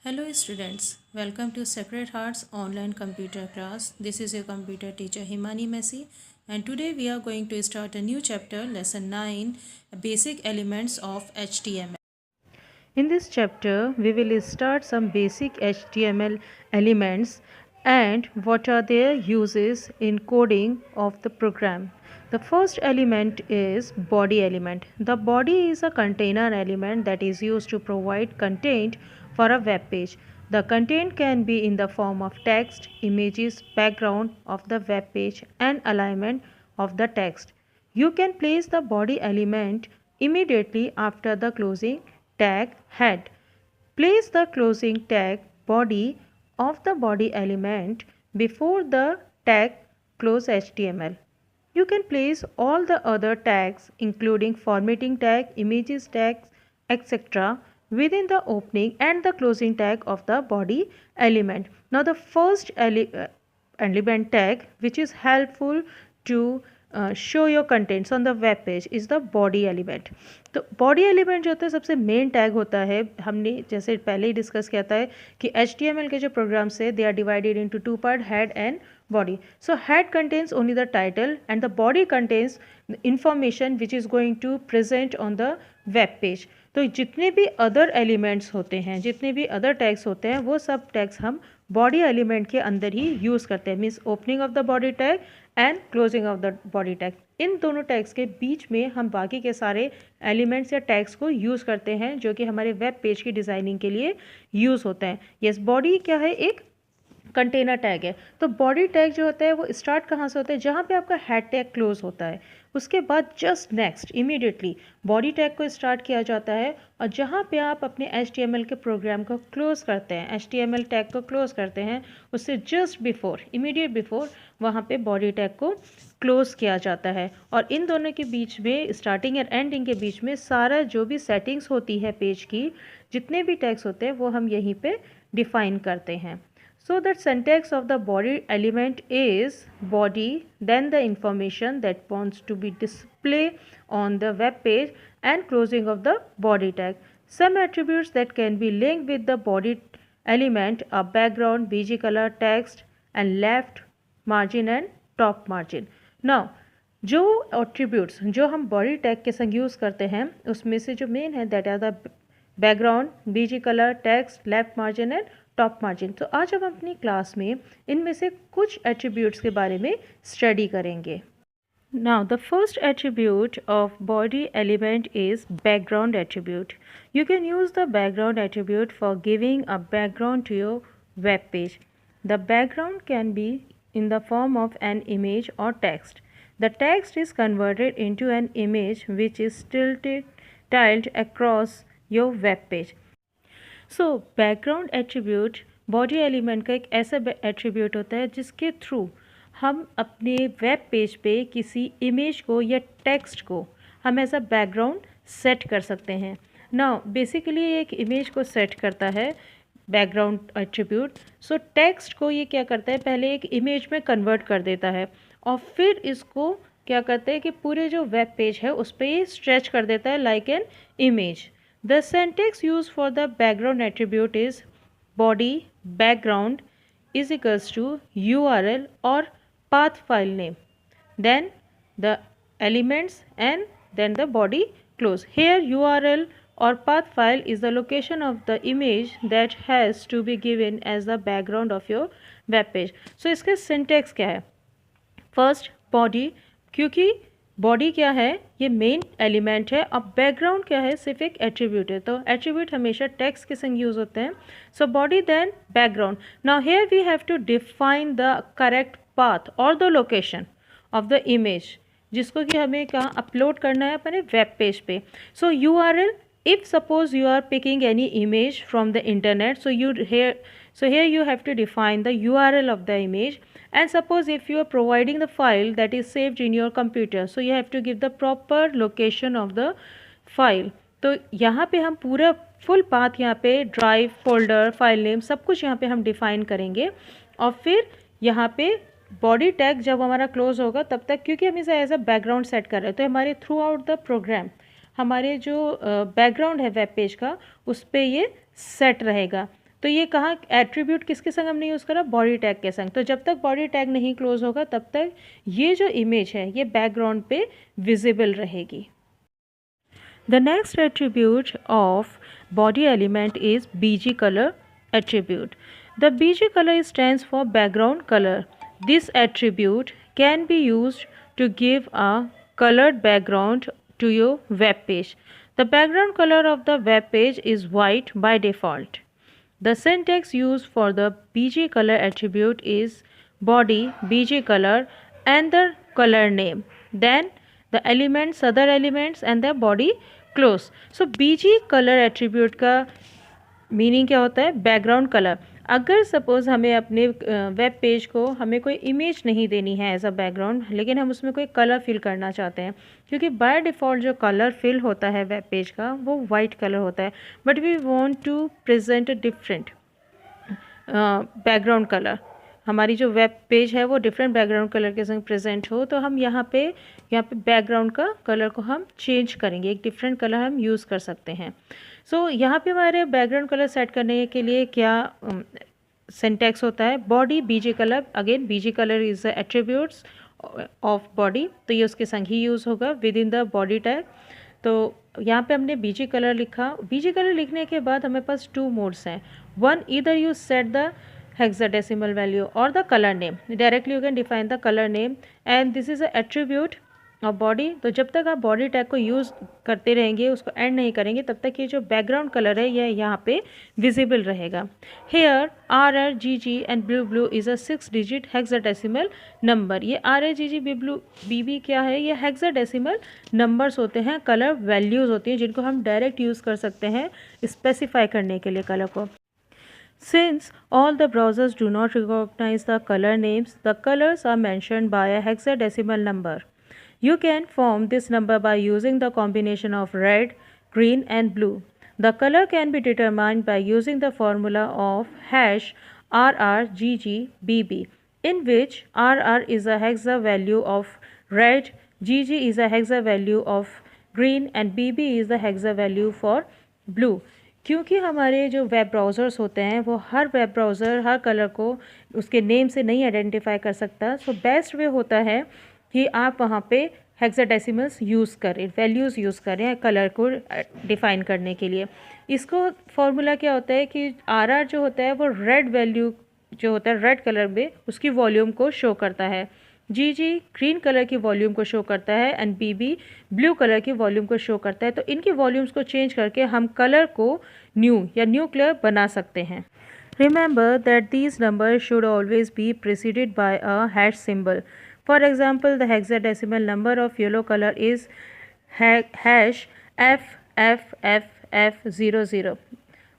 Hello students, welcome to Sacred Hearts online computer class. This is your computer teacher Himani Messi and today we are going to start a new chapter, lesson 9, basic elements of HTML. In this chapter, we will start some basic HTML elements and what are their uses in coding of the program. The first element is body element. The body is a container element that is used to provide content for a web page. The content can be in the form of text, images, background of the web page and alignment of the text. You can place the body element immediately after the closing tag head. Place the closing tag body of the body element before the tag close HTML. You can place all the other tags including formatting tag, images tags, etc. within the opening and the closing tag of the body element. Now the first element tag which is helpful to show your contents on the web page is the body element. तो body element जो होता है सबसे main tag होता है. हमने जैसे पहले ही डिस्कस किया था कि HTML के जो प्रोग्राम्स है they are divided into two part, head and body. So head contains only the title and the body contains the information which is going to present on the web page. तो जितने भी other elements होते हैं, जितने भी other tags होते हैं, वो सब टैग्स हम बॉडी एलिमेंट के अंदर ही यूज़ करते हैं. Means opening of the body tag and closing of the body tag. इन दोनों टैग्स के बीच में हम बाकी के सारे एलिमेंट्स या टैग्स को यूज़ करते हैं जो कि हमारे वेब पेज की डिज़ाइनिंग के लिए यूज़ होता है. यस, बॉडी क्या है? एक कंटेनर टैग है. तो बॉडी टैग जो होता है वो स्टार्ट कहाँ से होता है? जहाँ पे आपका हेड टैग क्लोज होता है उसके बाद just next immediately body tag को स्टार्ट किया जाता है और जहाँ पे आप अपने HTML के प्रोग्राम को क्लोज करते हैं, HTML टैग को क्लोज करते हैं, उससे जस्ट बिफोर, इमीडिएट बिफोर वहाँ पे बॉडी टैग को क्लोज किया जाता है. और इन दोनों के बीच में, स्टार्टिंग और एंडिंग के बीच में सारा जो भी सेटिंग्स होती है पेज की, जितने भी टैग्स होते हैं वो हम यहीं पे डिफाइन करते हैं. So the syntax of the body element is body, then the information that wants to be displayed on the web page and closing of the body tag. Some attributes that can be linked with the body element are background, bg color, text and left margin and top margin. Now जो attributes जो हम body tag के संग use करते हैं उसमें से जो मेन है that are the background, bg color, text, left margin and top margin. तो आज हम अपनी क्लास में इनमें से कुछ एट्रीब्यूट्स के बारे में स्टडी करेंगे. Now the first attribute of body element is background attribute. You can use the background attribute for giving a background to your web page. The background can be in the form of an image or text. The text is converted into an image which is tiled across your web page. So background attribute body element का एक ऐसा attribute होता है जिसके through हम अपने web page पे किसी इमेज को या टेक्स्ट को हम ऐसा बैकग्राउंड सेट कर सकते हैं. नाउ बेसिकली एक इमेज को सेट करता है बैकग्राउंड एट्रीब्यूट. सो टेक्स्ट को ये क्या करता है, पहले एक इमेज में कन्वर्ट कर देता है और फिर इसको क्या करते हैं कि पूरे जो वेब पेज है उस पर ये स्ट्रेच कर देता है like an image. The syntax used for the background attribute is body background is equals to URL or path file name, then the elements and then the body close. Here URL or path file is the location of the image that has to be given as the background of your web page. So इसका syntax क्या है? First body, क्योंकि body क्या है, ये main element है. अब background क्या है, सिर्फ एक एट्रीब्यूट है. तो एट्रीब्यूट हमेशा टेक्स्ट के संग यूज़ होते हैं. So body then background. Now here we have to define the correct path और the location of the image जिसको कि हमें कहाँ अपलोड करना है अपने वेब पेज पे. सो URL, if suppose you are picking any image from the internet, so here you have to define the URL of the image. And suppose if you are providing the file that is saved in your computer, so you have to give the proper location of the file. तो यहाँ पे हम पूरा full path यहाँ पे drive, folder, file name सब कुछ यहाँ पे हम डिफाइन करेंगे. और फिर यहाँ पे बॉडी टैग जब हमारा क्लोज होगा तब तक, क्योंकि हम इसे एज अ बैकग्राउंड सेट कर रहे हैं, तो हमारे थ्रू आउट द प्रोग्राम हमारे जो बैकग्राउंड है वेब पेज का उस पर ये सेट रहेगा. तो ये कहाँ एट्रीब्यूट किसके संग हमने यूज़ करा, बॉडी टैग के संग। तो जब तक बॉडी टैग नहीं क्लोज होगा तब तक ये जो इमेज है ये बैकग्राउंड पे विजिबल रहेगी। The next attribute of body element is BG color attribute. The BG color stands for background color. This attribute can be used to give a colored background to your web page. The background color of the web page is white by default. The syntax used for the BG color attribute is body BG color and the color name. Then the elements, other elements and the body close. So BG color attribute का meaning क्या होता है, background colour. अगर suppose हमें अपने web page को हमें कोई इमेज नहीं देनी है एज अ बैकग्राउंड, लेकिन हम उसमें कोई कलर फिल करना चाहते हैं, क्योंकि बाय डिफ़ॉल्ट जो कलर फिल होता है वेब पेज का वो वाइट कलर होता है, but we want to present a different background colour. हमारी जो वेब पेज है वो डिफरेंट बैकग्राउंड कलर के संग प्रेजेंट हो, तो हम यहाँ पे बैकग्राउंड का कलर को हम चेंज करेंगे, एक डिफरेंट कलर हम यूज़ कर सकते हैं। सो यहाँ पे हमारे बैकग्राउंड कलर सेट करने के लिए क्या सिंटैक्स होता है, body BG colour. Again BG colour is the attributes of body, तो ये उसके संग ही यूज़ होगा with in the body tag. तो यहाँ पे हमने बीजी कलर लिखा। बीजी कलर लिखने के बाद हमें पास 2 मोड्स हैं। One, either you set the hexadecimal value or the color name. Directly you can define the color name and this is a attribute of body. तो जब तक आप बॉडी टैग को यूज़ करते रहेंगे, उसको एंड नहीं करेंगे, तब तक ये जो बैकग्राउंड कलर है ये यहाँ पे विजिबल रहेगा। Here RRGG and blue is a 6-digit hexadecimal number. ये RRGG BB क्या है, ये hexadecimal numbers होते हैं, कलर वैल्यूज़ होती हैं जिनको हम डायरेक्ट यूज़ कर सकते हैं स्पेसिफाई करने के लिए कलर को। Since all the browsers do not recognize the color names, the colors are mentioned by a hexadecimal number. You can form this number by using the combination of red, green and blue. The color can be determined by using the formula of hash RRGGBB, in which RR is a hexa value of red, GG is a hexa value of green and BB is the hexa value for blue. क्योंकि हमारे जो web browsers होते हैं वो हर web browser हर colour को उसके name से नहीं आइडेंटिफाई कर सकता, सो बेस्ट वे होता है कि आप वहाँ पे हेक्साडेसिमल्स यूज़ करें, वैल्यूज़ यूज़ करें कलर को डिफ़ाइन करने के लिए। इसको फॉर्मूला क्या होता है कि RR जो होता है वो रेड वैल्यू जो होता है रेड कलर में उसकी वॉल्यूम को शो करता है, GG ग्रीन कलर की वॉल्यूम को शो करता है एंड BB ब्लू कलर की वॉल्यूम को शो करता है। तो इनकी वॉल्यूम्स को चेंज करके हम कलर को न्यू कलर बना सकते हैं। Remember that these number should always be preceded by a hash symbol. For example the hexadecimal number of yellow colour is hash FFFF00।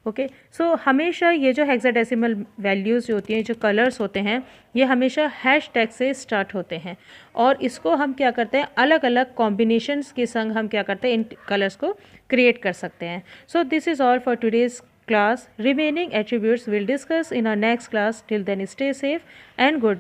Okay, so हमेशा ये जो हेक्साडेसिमल वैल्यूज़ जो होती हैं, जो कलर्स होते हैं, ये हमेशा हैश टैग से स्टार्ट होते हैं और इसको हम क्या करते हैं अलग अलग कॉम्बिनेशंस के संग हम क्या करते हैं इन कलर्स को क्रिएट कर सकते हैं। So this is all for today's class. Remaining attributes we'll discuss in our next class. Till then, stay safe and good.